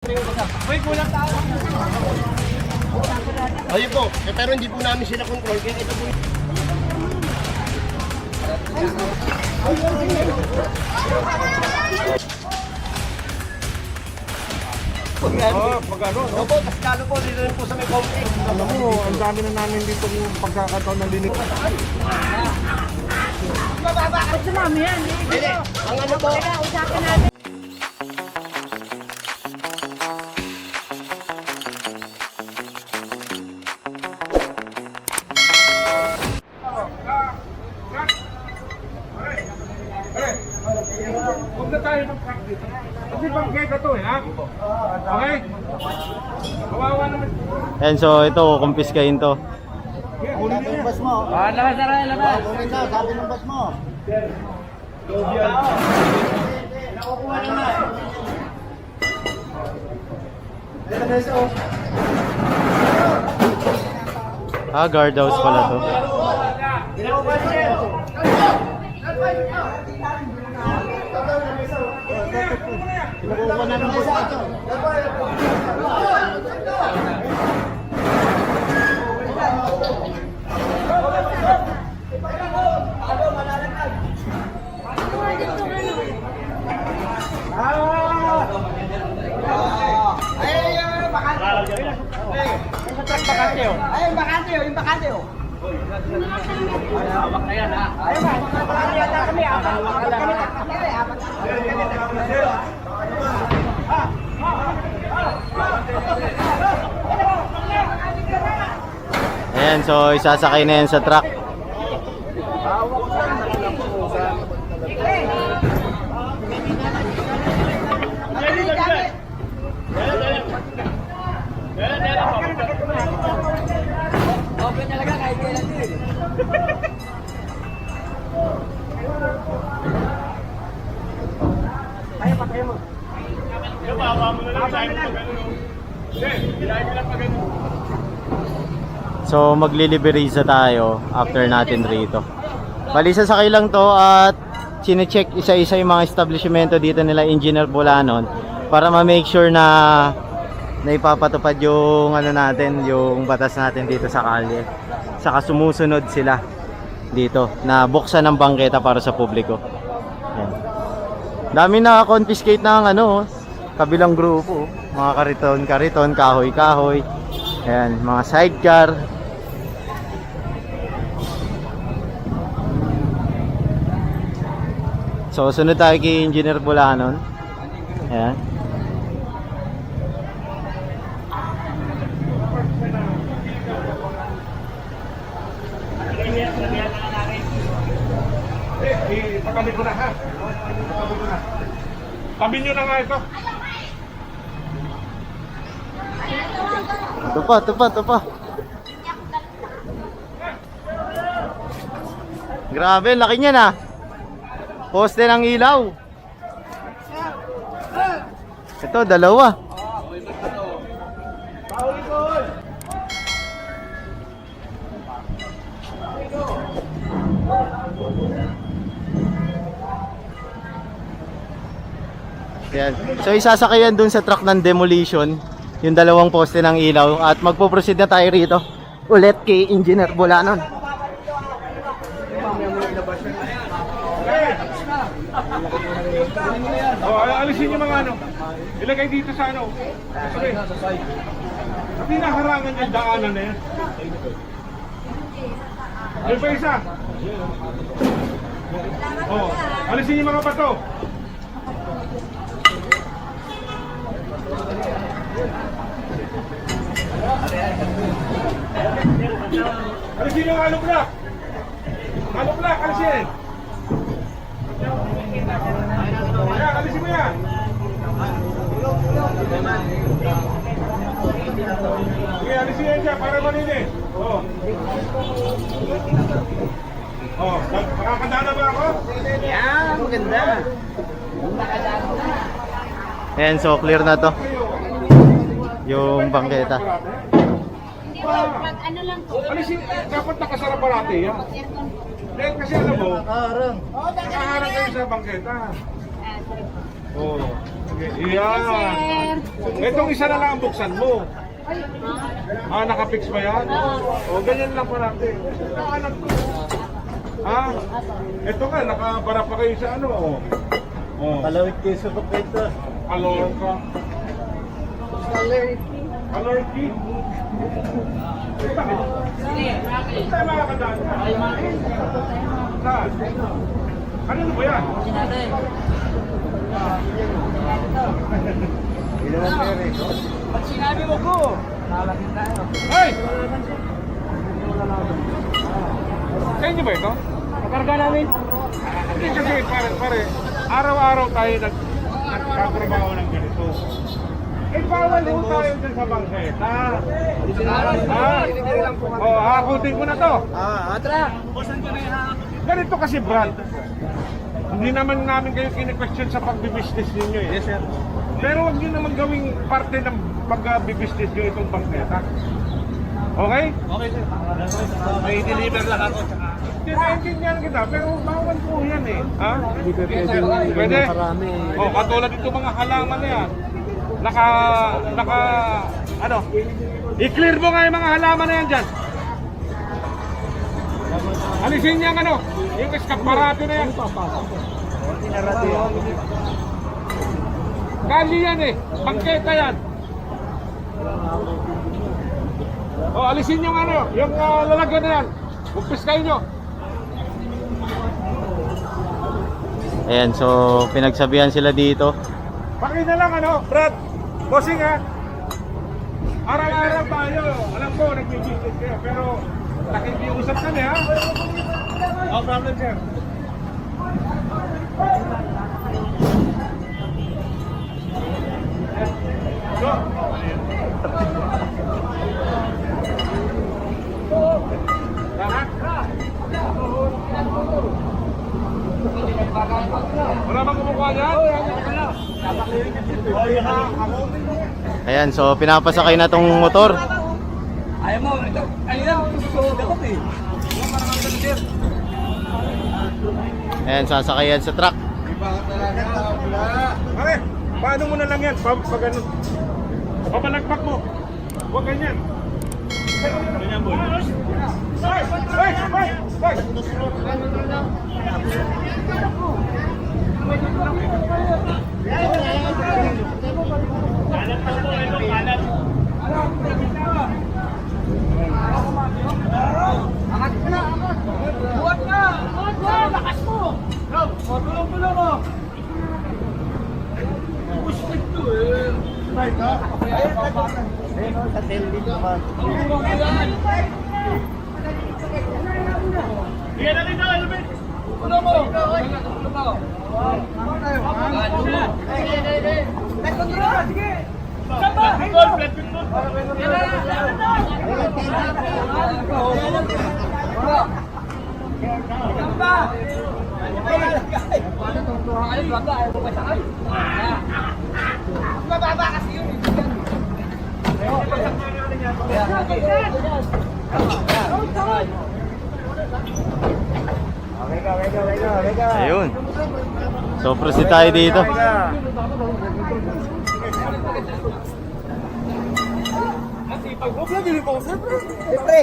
Uy, kulang tao. Ayun po, pero hindi po namin sila control. Kaya ito po. Pag ano, no? Opo, tas lalo po dito rin po sa may complex. Alam mo, ang dami na namin dito yung pagkakataon ng linig. Ba't sumami yan? Hindi, ang ano po, Usapan natin. Huwag na tayo mag-practice. Kasi bangketa to eh, ha? Okay? Kawawa naman. And so ito, kumpiskahin to. Okay, kunin niyo. bas mo. Labas na rin, labas. Kunin na, sabi ng bas mo. Nakukuha naman. Guardhouse pala to. Nakukuha namin bas ito. Ayun, bakante oh, yung bakante oh. Hawak na yan ha. Ayun ba, bakante yata kami. Apat kami. Ayan, so isasakay na yan sa truck. Open talaga kahit kailan din. Kaya pa kayo mo. So magliliberiza tayo after natin rito. Bali sasakay lang to at sine-check isa-isa yung mga establishmento dito nila Engineer Bulanon para ma-make sure na ipapatupad yung ano natin, yung batas natin dito sa kalye. Saka sumusunod sila dito na buksan ng bangketa para sa publiko. Yan. Dami na confiscate ng ano, kabilang grupo, mga kariton, kahoy. Ayan, mga sidecar. So, sunod tayo kay Engineer Bulanon. Ayan. Ipatabi ko na ha. Ipatabi ko na. Tabi nyo na nga ito. Ito pa. Grabe, laki niya na. Poste ng ilaw. Ito, dalawa. Yan. So isasakayan dun sa truck ng demolition yung dalawang poste ng ilaw at magpo-proceed na tayo rito ulit kay Engineer Bulanon. Alisin yung mga ano. Ilagay dito sa ano. Sabi na harangan yung daanan na yan. Ayun pa isa. Alisin yung mga bato. Alisin yung hollow block. Hollow block, alisin. Ayan, alisin mo yan. Sige, alisin yan dyan para malinis. Makakadana ba ako? Yan, maganda. Ayan, so clear na to yung bangketa. Hindi po, ano lang po. Alisin, dapat nakasara parati yan. Kasi alam mo, nakaharang kayo sa bangketa. Oo. Yan. Itong isa na lang ang buksan mo. Nakapix ba yan? O, ganyan lang parati. Anak ko. Ito nga, nakabara pa kayo sa ano. Kalawit kayo sa paketa. Kalor ka. Kalor key. Saan makakadaan ka? Saan? Ano ba yan? Pag sinabi mo ko, nalaking tayo. Hey! Sa inyo ba ito? Nakarga namin. Hindi kasi pare, araw-araw tayo nagkatrabaho ng ganito. Bawal ho tayo dyan sa bangketa. Hakutin ko na to. Atra! Busan ko na yung hahakot. Ganito kasi brand. Hindi naman namin kayo kine-question sa pagbibusiness ninyo eh. Yes, sir. Pero huwag nyo naman gawing parte ng pag-business nyo itong bangketa. Okay? Okay, sir. May deliver lang ako. Tinaintindihan kita, pero bawal po yan eh. Ha? Hindi pa Pwede? Marami. Katulad ito mga halaman na yan. I-clear mo nga yung mga halaman na yan dyan. Alisin niya ang yung eskaparate na yan. Gali yan eh, bangketa yan. Alisin yung yung lalagyan na yan. Bugpis kayo nyo. Ayan, so pinagsabihan sila dito. Pakita lang Brad. Bossing ha. Araw-araw tayo. Alam ko, nag-business kayo. Pero nakikiusap kami ha. No problem, sir. So, lahat. Wala bang kumukuha dyan? Ayan, so pinapasakay na tong motor. Ayaw mo, ito, ayun lang, susunod ako eh. Ayan, sasakayan sa truck. Pare, paano mo na lang yan? Pag ano, papalagpak mo. Huwag ganyan. Ganyan boy. Hoy! Angat ka na, angat! Buhat ka! Buhat! Lakas mo! Tulong-tulong mo! Push to eh! Sa tail dito ba? Tulong mo yan! Sige na dito, Elvin! Tulong mo! Tulong mo! Nagkontrol ka, sige! Saba! Mababa kasi yun. Ayun. So proceed tayo dito. Siyempre.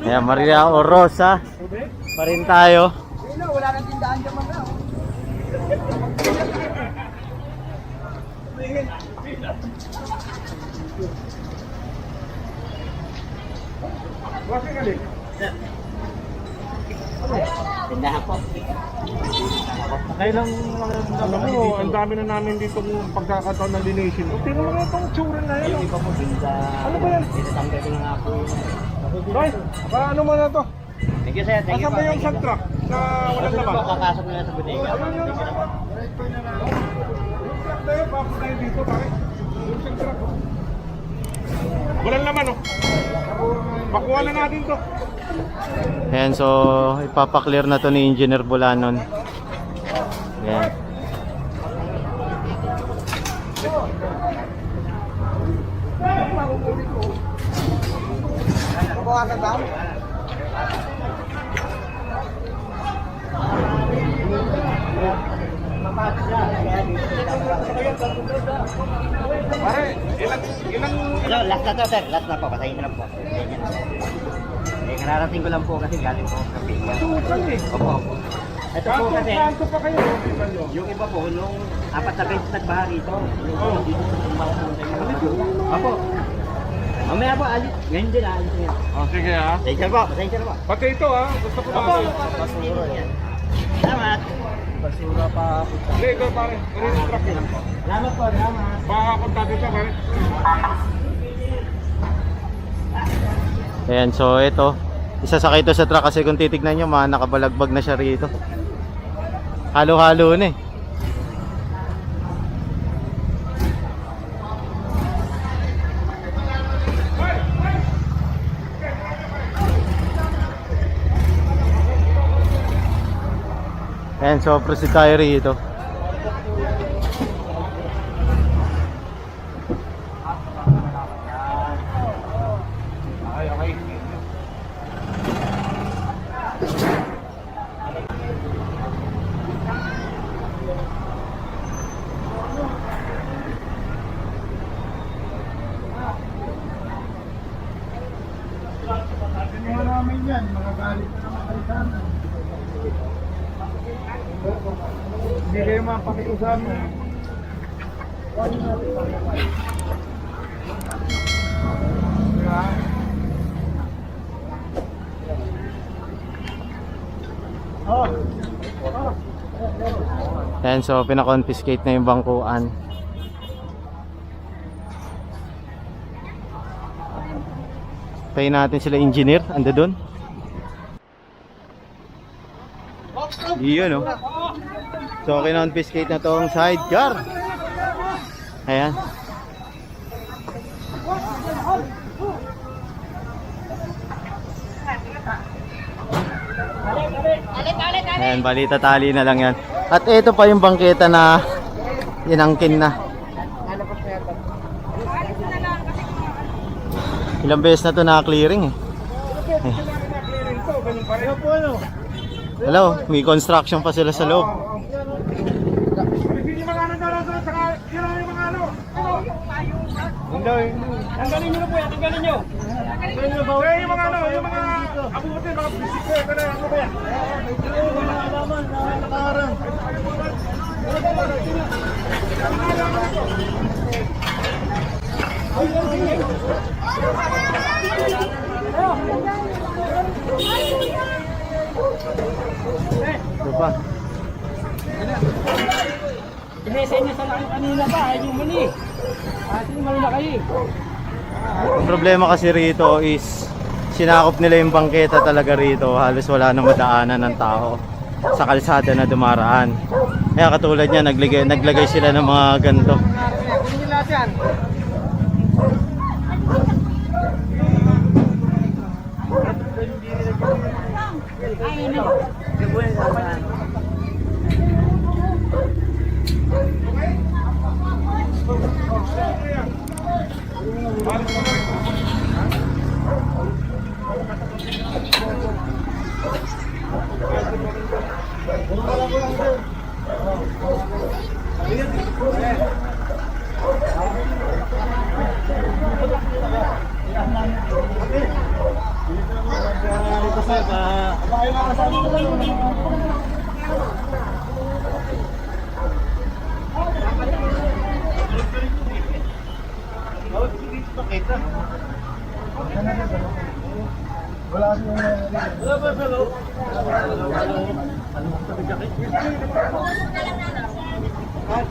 Ayan, Maria Orosa pa rin tayo. Wala nang tindahan dyan mga. Bakit galing? Tindahan po. Kailang alam mo, ang dami na namin dito pagkakataon ng donation. Tingnan mo nga itong tsura na yan. Hindi pa po din sa... Ano ba yan? Tinatanggal ko na nga po. Hoy, paano mo na to? Thank you, sir. Thank you Asan po. ba yung sand truck na walang Ano po, laman? kakasok nila sa bodega. Ayun yung sand truck na yun, papo tayo dito, pare. Yung sand truck. Walang laman, oh. Pakuha na natin to. Ayan, so ipapaklear na to ni Engineer Bulanon. Ayan. Mabawasan ba? papasok siya. Kaya dito sila. Pare, ilang... Hello, last na to sir. Last na po. Patayin na lang po. Ganyan. Eh, kararating ko lang po kasi galing po sa Pilipinas. Tukan eh. Opo. Ito po kasi, Kanto pa kayo. yung iba po, nung 4 na beses nagbaha rito. Yung dito sa tumbaw po sa inyo. Opo. Mamaya po, alis. Ngayon din, alis ngayon. Oh, sige ha. Pasensya po, pasensya na po. Pati ito ha. Gusto ko Opo, ba? salamat. Basura pa. Hindi, ikaw pare. Rin-instruct ko. Salamat po, salamat. Baka konta dito pare. Ayan, so ito. Isasakay ito sa truck kasi kung titignan nyo, mga nakabalagbag na siya rito. Halo-halo na eh. Ayan, so proceed tayo rito. Okay, okay. Mga namin yan, magagalit na naman kayo sa amin. Hindi kayo mapakiusapan mo. Diba? Ayan, so pinakonfiscate na yung bangkuan. Tayo natin sila engineer, ando dun. Iyon, no? So kinonfiscate na tong sidecar. Ayan. Ayan, balita tali na lang yan. At ito pa yung bangketa na inangkin na. Ilang beses na to na-clearing eh. Hello, may construction pa sila sa loob. Hindi mga ano doon, saka yun ang yung mga ano. Tanggalin nyo na po yan, tanggalin nyo. Kaya yung mga ano, yung mga abutin, mga bisiko, ano ba yan? Ito pa. Inesa nyo sa laki kanina ba, ay yung mali. Yung mali na kayo. Ang problema kasi rito is sinakop nila yung bangketa talaga rito. Halos wala nang madaanan ng tao sa kalsada na dumaraan. Kaya katulad niya, naglagay sila ng mga ganito. Kunin nyo lahat yan.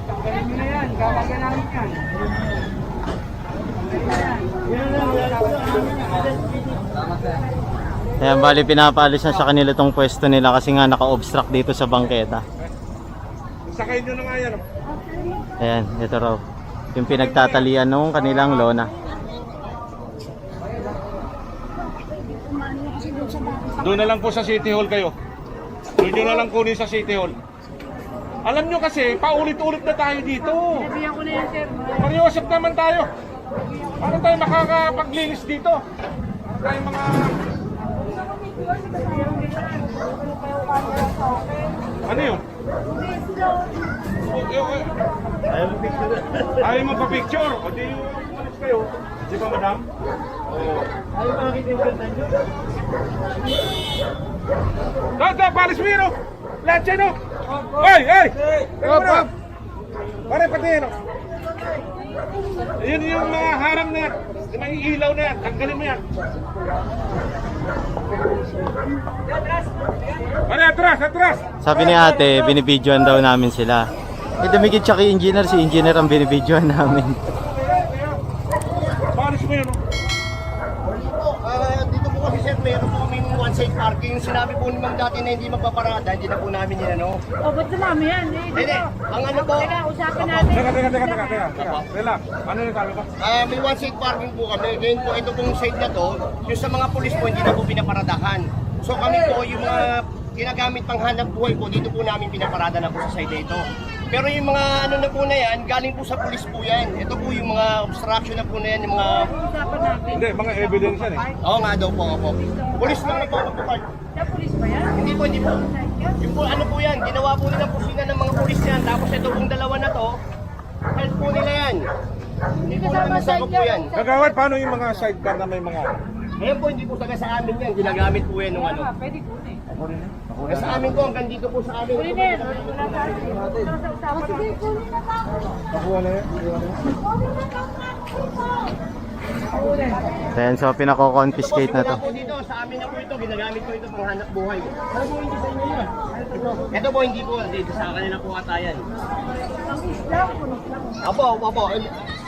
Tanggalin nyo na yan, gagawin namin yan. Ayan, bali pinapaalis na sa kanila tong pwesto nila kasi nga naka-obstruct dito sa bangketa. Sakay nyo na nga yan. Ayan, ito raw. Yung pinagtatalian nung kanilang lona. Doon na lang po sa City Hall kayo. Doon nyo na lang kunin sa City Hall. Alam nyo kasi, paulit-ulit na tayo dito. Sabihan ko na yan, sir. Mariusap naman tayo. Paano tayo makakapaglinis dito? Paano tayo mga... Ano yun? Ayaw mo pa picture? O di umalis kayo. Di ba, madam? Ayaw makakita yung ganda nyo. Dada, palis mo yun, oh! Lahat yan, oh! Ay! Teka mo na! Pare, pati yan, oh! Yun yung mga harang na yan. Yung mga ilaw na yan. Tanggalin mo yan. Pare, atras! Sabi ni ate, binibidyoan daw namin sila. Eh, dumikit siya kay engineer. Si engineer ang binibidyoan namin. Palis mo yun, oh! Dito po kasi sir, meron po kaming one-side parking. Sinabi po ni ma'am dati na hindi magpaparada, hindi na po namin yan, ano? O, ba't sumami yan? Eh, Hindi, ang ano po, Teka, usapan natin. Teka. Relax. Ano yung sabi ko? may one-side parking po kami. Ngayon po, ito pong side na to, yung sa mga pulis po, hindi na po pinaparadahan. So kami po, yung mga ginagamit pang hanap buhay po, dito po namin pinaparada na po sa side dito. Pero yung mga ano na po na yan, galing po sa pulis po yan. Ito po yung mga obstruction na po na yan, yung mga... Usapan natin. Hindi, mga evidence yan, eh. Oo nga daw po, opo. Pulis lang na po, magpapart. Sa pulis ba yan? Hindi po. Yung po, ano po yan, ginawa po nilang kusina ng mga pulis yan. Tapos ito pong dalawa na to, help po nila yan. Hindi po namin sakop po yan. Kagawad, paano yung mga sidecar na may mga... Ngayon po, hindi po taga sa amin yan. Ginagamit po yan ng ano. Pwede po eh. Sa amin po, hanggang dito po sa amin. Kuliner. Wala tayo. Sa usapan natin. Nakuha na yan? Ayan, so pinako-confiscate na to. Po dito, sa amin na po ito. Ginagamit po ito pang hanap buhay. Ano po hindi sa inyo yan? Ito po, hindi po. Dito sa kanila po ata yan. Ang Islam, punos lang. Opo.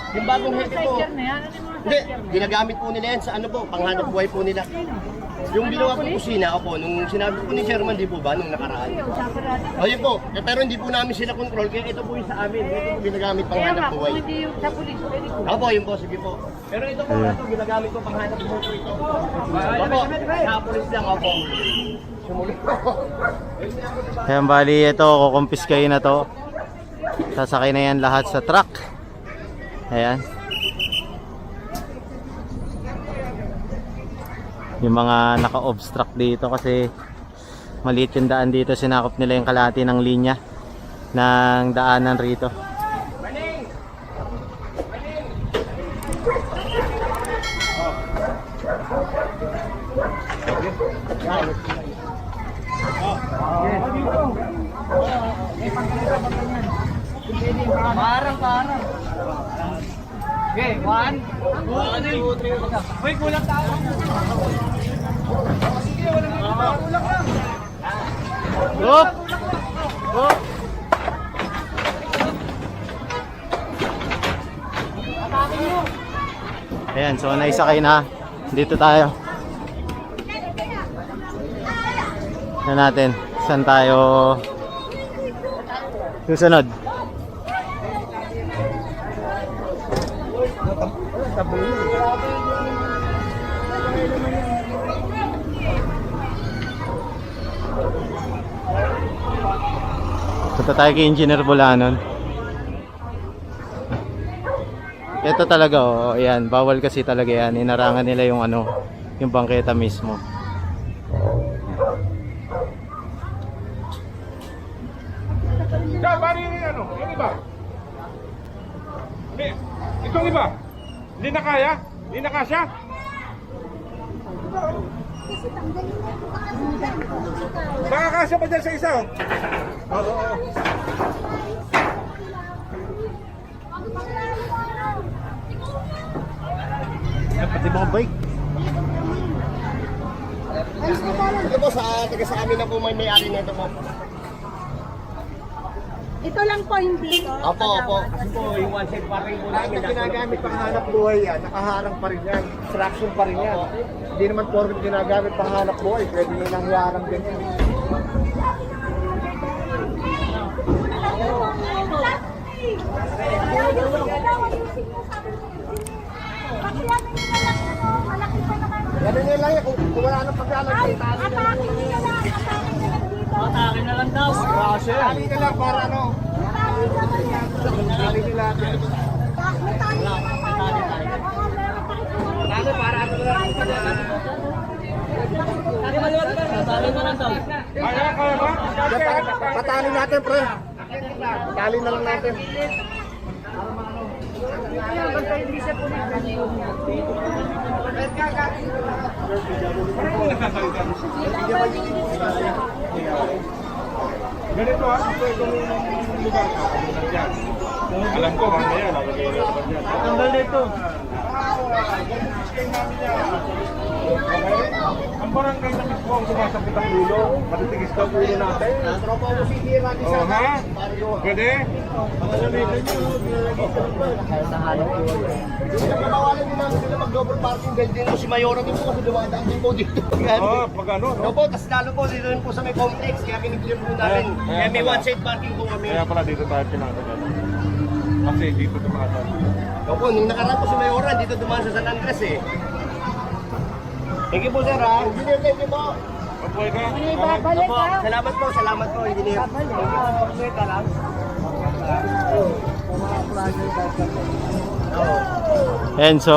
Yung bagong head po. Sidecar na yan. Ano yung mga Hindi, sidecar? ginagamit po nila yan sa ano po, panghanap buhay po nila. Yung ginawa po kusina, opo, nung sinabi po ni Chairman, di po ba, nung nakaraan. Usapan natin. Ayun po, pero hindi po namin sila control, kaya ito po yung sa amin. Ito po ginagamit pang Kaya nga, hanap kung buhay. hindi yung sa pulis, pwede po. Opo, yun po, sige po. Pero ito po, ito, ginagamit ko pang hanap buhay po ito. Opo, sa pulis lang, opo. Sumulit po. Ayan, bali ito, kukumpiskahin na to. Sasakay na yan lahat sa truck. Ayan. Yung mga naka-obstruct dito kasi maliit yung daan dito, sinakop nila yung kalahati ng linya ng daanan rito. Parang. Okay, 1, 2, 3. Uy, kulang tayo. Up! Up! Ayan, so naisakay na. Dito tayo. Na natin. Saan tayo susunod? Punta tayo kay Engineer Bulanon. Ito talaga, oh, ayan, bawal kasi talaga yan. Inarangan nila yung ano, yung bangketa mismo. Siya, paano yung ano? Yung iba? Hindi. Itong iba? Hindi na kaya? Hindi na kasya? Nakakasya pa dyan sa isa, oh. Oo. Pati mga bike. Ito po, taga sa amin na po may-ari na ito po. Ito lang po hindi. Opo. Kasi po, yung one-side parking po Kahit namin. na ginagamit pang hanap buhay yan, nakaharang pa rin yan. Traction pa rin yan. Hindi naman porket ginagamit pang hanap buhay, pwede nilang hiharang din yan. Ganun nila yan, kung wala nang paglalagay, tali na lang. Akin na lang daw. Tali na lang para ano, tali nila. Ano, para ano lang. Tali maluwag pa. Tali mo lang daw. Kaya ba? Patali natin, pre. Patali na lang natin. Ayan, basta hindi siya pulis. Ganito ha, ito yung lugar ka. Dyan. Alam ko, mamaya, nalagay na naman dyan. Tanggal dito. Okay? Ang barangay na mismo ang sumasakit ang ulo. Matitigis ka ang ulo natin. Tropa mo si Hira ni Oo ha? Pwede? Pinawalan din namin sila mag-double parking dahil din po si Mayora din po kasi dumadaan din po dito. Oo, pag ano, no? Opo, tas lalo po dito rin po sa may complex, kaya kiniklear po namin. Kaya may one side parking po kami. Kaya pala dito tayo pinatagal. Kasi dito tumatas. Opo, nung nakaraan po si Mayora, dito dumaan sa San Andres eh. Thank you po sir ha. Engineer, thank you po. Mabuhay ka. Babalik Opo, ka. salamat po, engineer. Babalik ka lang. And so,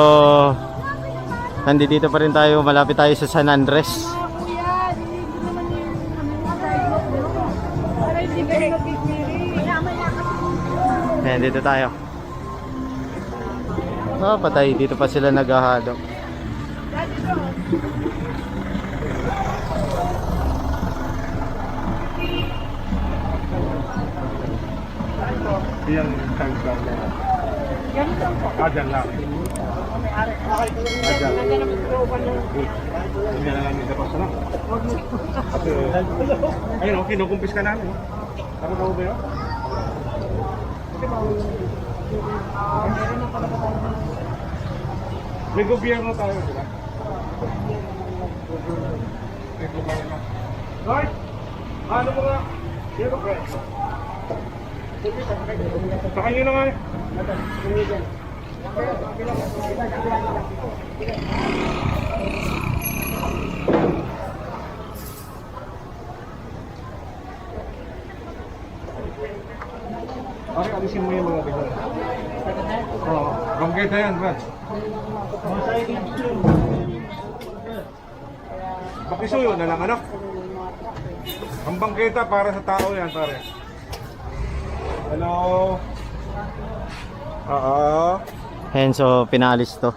nandito pa rin tayo, malapit tayo sa San Andres. Kuya, hindi naman yung sidewalk, no? Para hindi kayo nagpipili. Maya-maya kasi. Ayan, dito tayo. Ah, patay. Dito pa sila naghahalo. Yan, time lang na. Ganito po. Dyan lang. Dyan. Hindi na lang yung dapat sana. Ayun o, kinukumpis ka namin. Tapos ako ba yun? May gobyerno tayo, di ba? May gobyerno. Lord, ano mo nga? Sino ba? Saka nyo na nga eh. Pare, alisin mo yung mga bigla. Oo, bangketa yan, Brad. Pakisuyo na lang, ano? Ang bangketa para sa tao yan, pare. Hello? Oo. Ayan, so pinalis to.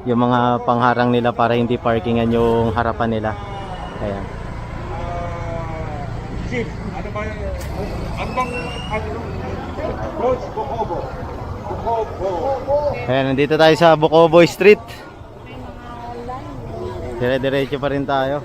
Yung mga pangharang nila para hindi parkingan yung harapan nila. Ayan. Chief, ano ba yung... Ano bang... Ano? Coach Bokobo. Bokobo. Ayan, nandito tayo sa Bukoboy Street. Dire-diretso pa rin tayo.